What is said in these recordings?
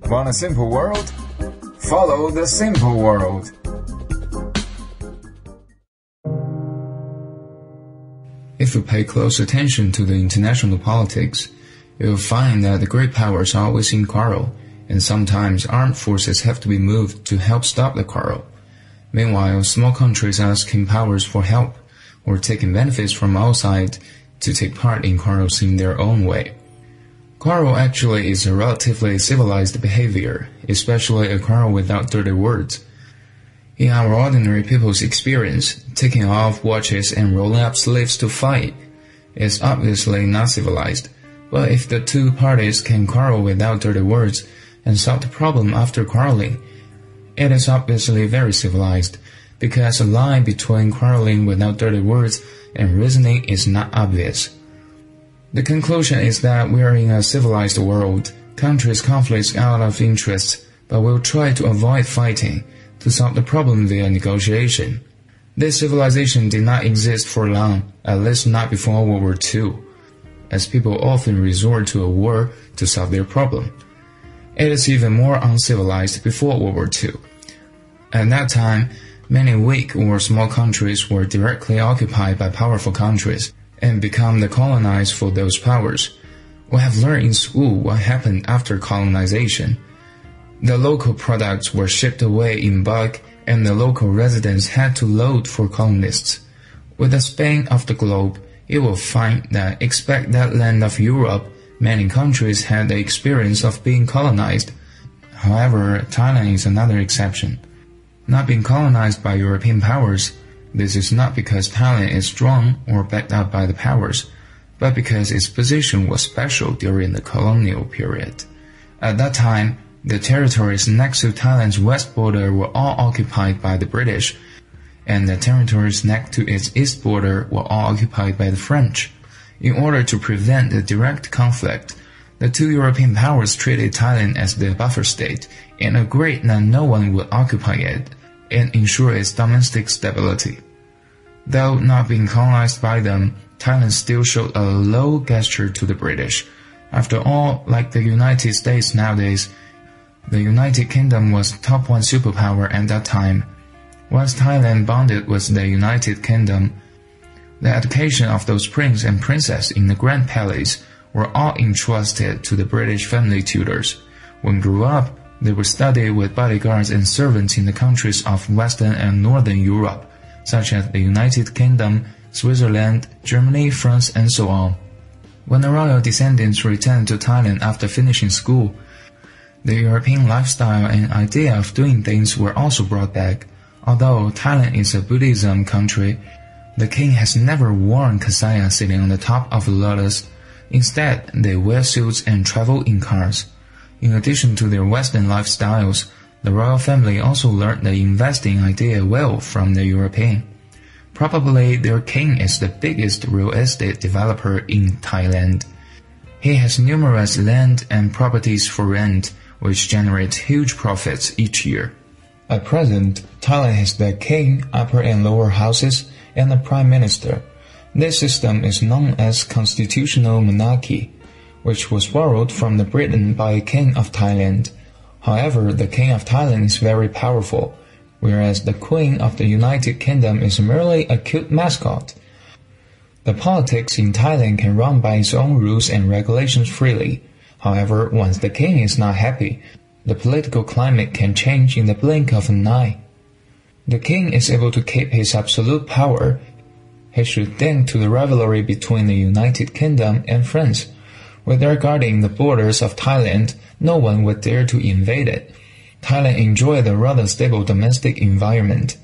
Want a simple world? Follow the simple world. If you pay close attention to the international politics, you will find that the great powers are always in quarrel, and sometimes armed forces have to be moved to help stop the quarrel. Meanwhile, small countries are asking powers for help, or taking benefits from outside to take part in quarrels in their own way. Quarrel actually is a relatively civilized behavior, especially a quarrel without dirty words. In our ordinary people's experience, taking off watches and rolling up sleeves to fight is obviously not civilized. But if the two parties can quarrel without dirty words and solve the problem after quarreling, it is obviously very civilized, because the line between quarreling without dirty words and reasoning is not obvious. The conclusion is that we are in a civilized world. Countries conflict out of interest, but will try to avoid fighting to solve the problem via negotiation. This civilization did not exist for long, at least not before World War II, as people often resort to a war to solve their problem. It is even more uncivilized before World War II. At that time, many weak or small countries were directly occupied by powerful countries and become the colonized for those powers. We have learned in school what happened after colonization. The local products were shipped away in bulk, and the local residents had to load for colonists. With the span of the globe, you will find that, except that land of Europe, many countries had the experience of being colonized. However, Thailand is another exception. Not being colonized by European powers, this is not because Thailand is strong or backed up by the powers, but because its position was special during the colonial period. At that time, the territories next to Thailand's west border were all occupied by the British, and the territories next to its east border were all occupied by the French. In order to prevent a direct conflict, the two European powers treated Thailand as the buffer state and agreed that no one would occupy it and ensure its domestic stability. Though not being colonized by them, Thailand still showed a low gesture to the British. After all, like the United States nowadays, the United Kingdom was top one superpower at that time. Once Thailand bonded with the United Kingdom, the education of those prince and princess in the Grand Palace were all entrusted to the British family tutors. When grew up, they would study with bodyguards and servants in the countries of Western and Northern Europe, such as the United Kingdom, Switzerland, Germany, France, and so on. When the royal descendants returned to Thailand after finishing school, the European lifestyle and idea of doing things were also brought back. Although Thailand is a Buddhism country, the king has never worn kasaya sitting on the top of a lotus. Instead, they wear suits and travel in cars. In addition to their Western lifestyles, the royal family also learned the investing idea well from the European. Probably their king is the biggest real estate developer in Thailand. He has numerous land and properties for rent, which generate huge profits each year. At present, Thailand has the king, upper and lower houses, and the prime minister. This system is known as constitutional monarchy, which was borrowed from the Britain by a king of Thailand. However, the king of Thailand is very powerful, whereas the queen of the United Kingdom is merely a cute mascot. The politics in Thailand can run by its own rules and regulations freely. However, once the king is not happy, the political climate can change in the blink of an eye. The king is able to keep his absolute power. He should think to the rivalry between the United Kingdom and France. With regarding the borders of Thailand, no one would dare to invade it. Thailand enjoyed a rather stable domestic environment.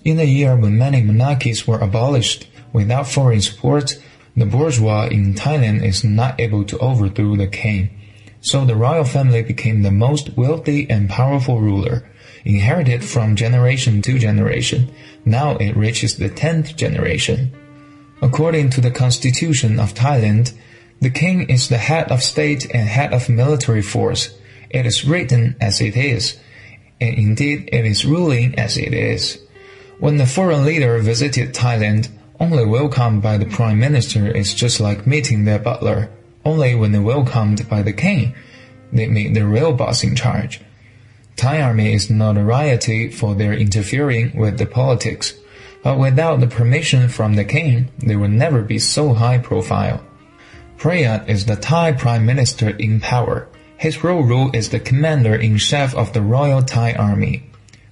In the year when many monarchies were abolished without foreign support, the bourgeois in Thailand is not able to overthrow the king. So the royal family became the most wealthy and powerful ruler, inherited from generation to generation. Now it reaches the 10th generation. According to the constitution of Thailand, the king is the head of state and head of military force. It is written as it is, and indeed it is ruling as it is. When the foreign leader visited Thailand, only welcomed by the prime minister is just like meeting their butler. Only when welcomed by the king, they made the real boss in charge. Thai army is notoriety for their interfering with the politics, but without the permission from the king, they would never be so high profile. Prayat is the Thai Prime Minister in power. His role is the Commander-in-Chief of the Royal Thai Army.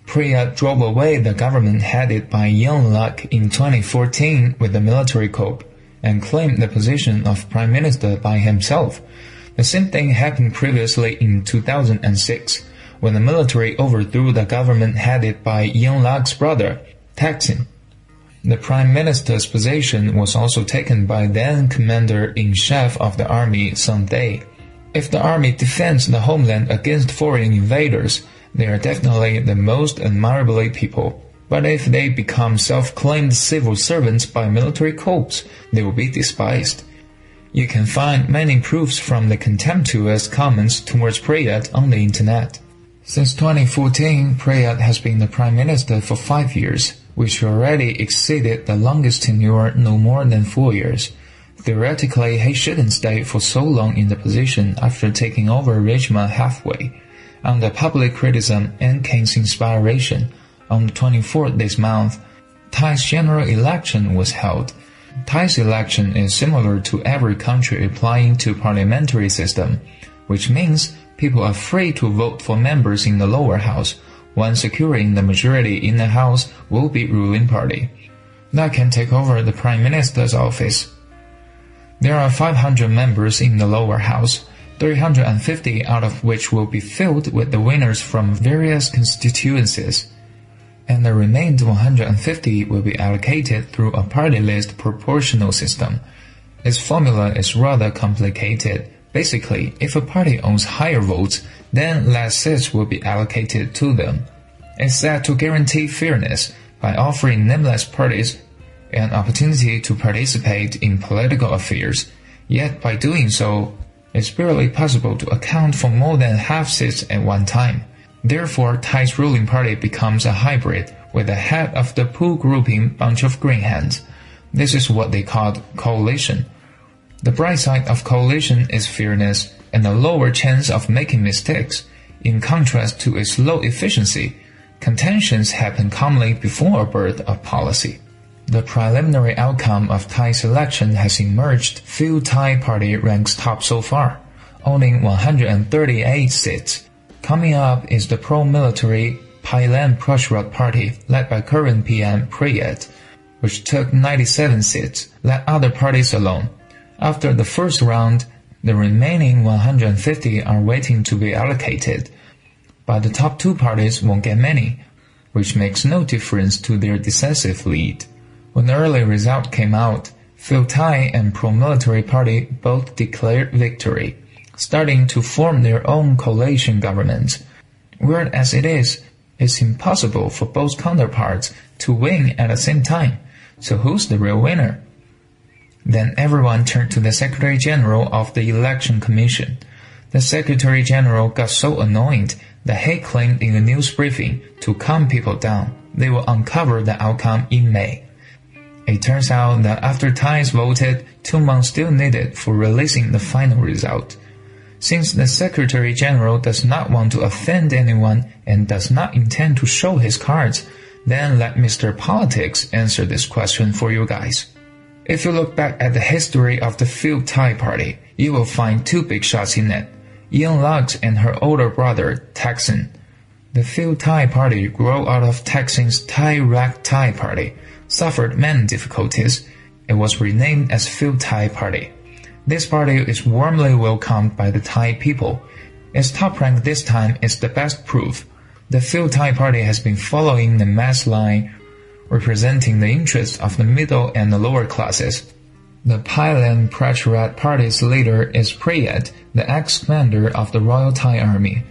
Prayat drove away the government headed by Yingluck in 2014 with the military coup, and claimed the position of Prime Minister by himself. The same thing happened previously in 2006, when the military overthrew the government headed by Yingluck's brother, Thaksin. The Prime Minister's position was also taken by then Commander-in-Chief of the Army, Sun Day. If the army defends the homeland against foreign invaders, they are definitely the most admirable people. But if they become self-claimed civil servants by military coups, they will be despised. You can find many proofs from the contemptuous comments towards Prayat on the internet. Since 2014, Prayat has been the Prime Minister for 5 years, which already exceeded the longest tenure no more than 4 years. Theoretically, he shouldn't stay for so long in the position after taking over Rajma halfway. Under public criticism and King's inspiration, on the 24th this month, Thai's general election was held. Thai's election is similar to every country applying to parliamentary system, which means people are free to vote for members in the lower house. One securing the majority in the house will be ruling party. That can take over the Prime Minister's office. There are 500 members in the lower house, 350 out of which will be filled with the winners from various constituencies, and the remaining 150 will be allocated through a party list proportional system. Its formula is rather complicated. Basically, if a party owns higher votes, then less seats will be allocated to them. It's set to guarantee fairness by offering nameless parties an opportunity to participate in political affairs. Yet by doing so, it's barely possible to account for more than half seats at one time. Therefore, Thai's ruling party becomes a hybrid, with the head of the pool grouping bunch of green hands. This is what they called coalition. The bright side of coalition is fairness and a lower chance of making mistakes. In contrast to its low efficiency, contentions happen calmly before a birth of policy. The preliminary outcome of Thai's election has emerged. Pheu Thai Party ranks top so far, owning 138 seats. Coming up is the pro-military Thailand Prashrat Party, led by current PM Prayat, which took 97 seats, let other parties alone. After the first round, the remaining 150 are waiting to be allocated, but the top two parties won't get many, which makes no difference to their decisive lead. When the early result came out, Pheu Thai and pro-military party both declared victory, starting to form their own coalition government. Weird as it is, it's impossible for both counterparts to win at the same time, so who's the real winner? Then everyone turned to the Secretary General of the Election Commission. The Secretary General got so annoyed that he claimed in a news briefing to calm people down, they will uncover the outcome in May. It turns out that after Thais voted, 2 months still needed for releasing the final result. Since the Secretary General does not want to offend anyone and does not intend to show his cards, then let Mr. Politics answer this question for you guys. If you look back at the history of the Pheu Thai Party, you will find 2 big shots in it, Yingluck and her older brother, Thaksin. The Pheu Thai Party grew out of Thaksin's Thai Rak Thai Party, suffered many difficulties. It was renamed as Pheu Thai Party. This party is warmly welcomed by the Thai people. Its top rank this time is the best proof. The Pheu Thai Party has been following the mass line, representing the interests of the middle and the lower classes. The Thailand Prashrat Party's leader is Prayat, the ex-commander of the Royal Thai Army.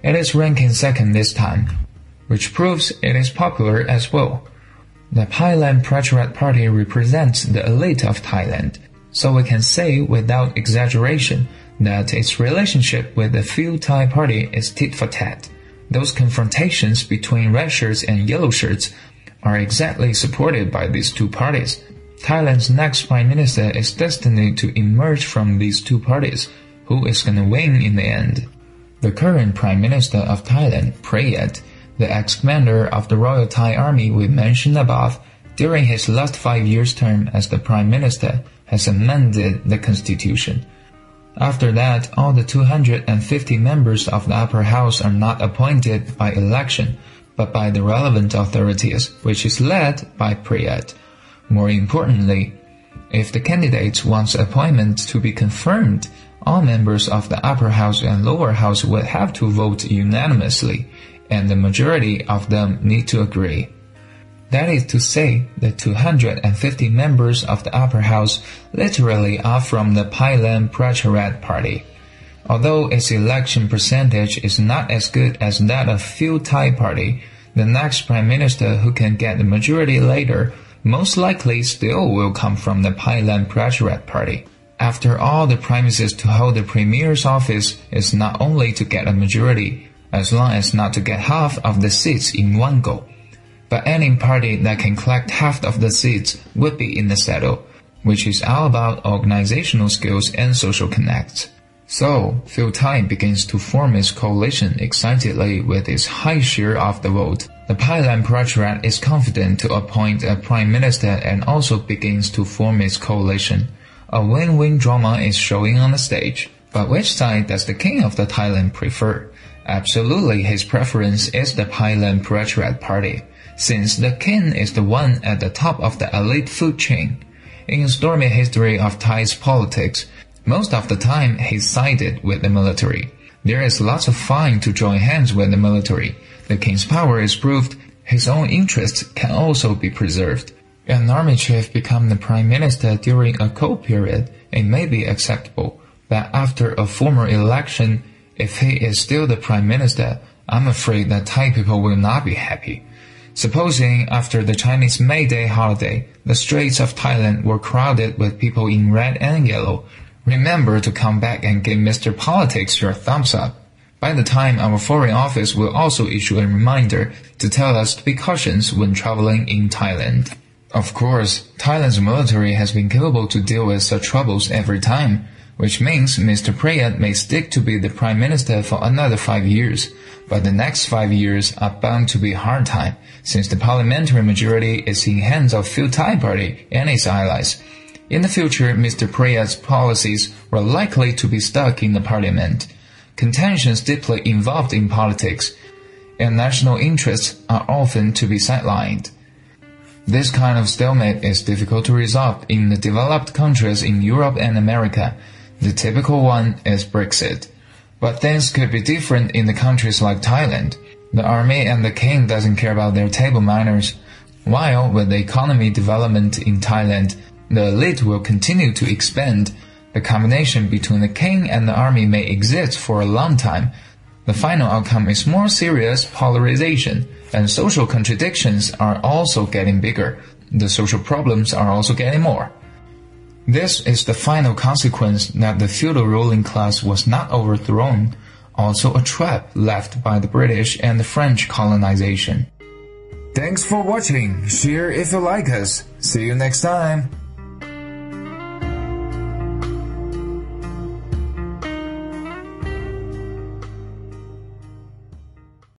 It is ranking second this time, which proves it is popular as well. The Thailand Prashrat Party represents the elite of Thailand, so we can say without exaggeration that its relationship with the Pheu Thai Party is tit for tat. Those confrontations between red shirts and yellow shirts are exactly supported by these 2 parties. Thailand's next Prime Minister is destined to emerge from these 2 parties. Who is going to win in the end? The current Prime Minister of Thailand, Prayut, the ex-commander of the Royal Thai Army we mentioned above, during his last 5 years term as the Prime Minister, has amended the constitution. After that, all the 250 members of the upper house are not appointed by election, but by the relevant authorities, which is led by Prayut. More importantly, if the candidates wants appointment to be confirmed, all members of the upper house and lower house would have to vote unanimously, and the majority of them need to agree. That is to say, the 250 members of the upper house literally are from the Thailand Pracharat Party. Although its election percentage is not as good as that of Pheu Thai Party, the next Prime Minister who can get the majority later most likely still will come from the Thailand Pracharat Party. After all, the premises to hold the Premier's office is not only to get a majority, as long as not to get half of the seats in one go, but any party that can collect half of the seats would be in the saddle, which is all about organizational skills and social connects. So, Pheu Thai begins to form its coalition excitedly with its high share of the vote. The Thailand Pracharat is confident to appoint a Prime Minister and also begins to form its coalition. A win-win drama is showing on the stage. But which side does the king of the Thailand prefer? Absolutely, his preference is the Thailand Pracharat Party, since the king is the one at the top of the elite food chain. In the stormy history of Thai's politics, most of the time he's sided with the military. There is lots of fun to join hands with the military. The king's power is proved, his own interests can also be preserved. An army chief become the prime minister during a cold period, it may be acceptable, but after a formal election, if he is still the prime minister, I'm afraid that Thai people will not be happy. Supposing after the Chinese May Day holiday, the streets of Thailand were crowded with people in red and yellow, remember to come back and give Mr. Politics your thumbs up. By the time, our foreign office will also issue a reminder to tell us to be cautious when traveling in Thailand. Of course, Thailand's military has been capable to deal with such troubles every time, which means Mr. Prayut may stick to be the Prime Minister for another 5 years, but the next 5 years are bound to be a hard time, since the parliamentary majority is in hands of Pheu Thai Party and its allies. In the future, Mr. Prayut's policies were likely to be stuck in the parliament. Contentions deeply involved in politics, and national interests are often to be sidelined. This kind of stalemate is difficult to resolve in the developed countries in Europe and America. The typical one is Brexit. But things could be different in the countries like Thailand. The army and the king doesn't care about their table manners. While with the economy development in Thailand, the elite will continue to expand. The combination between the king and the army may exist for a long time. The final outcome is more serious polarization, and social contradictions are also getting bigger. The social problems are also getting more. This is the final consequence that the feudal ruling class was not overthrown, also a trap left by the British and the French colonization. Thanks for watching. Share if you like us. See you next time.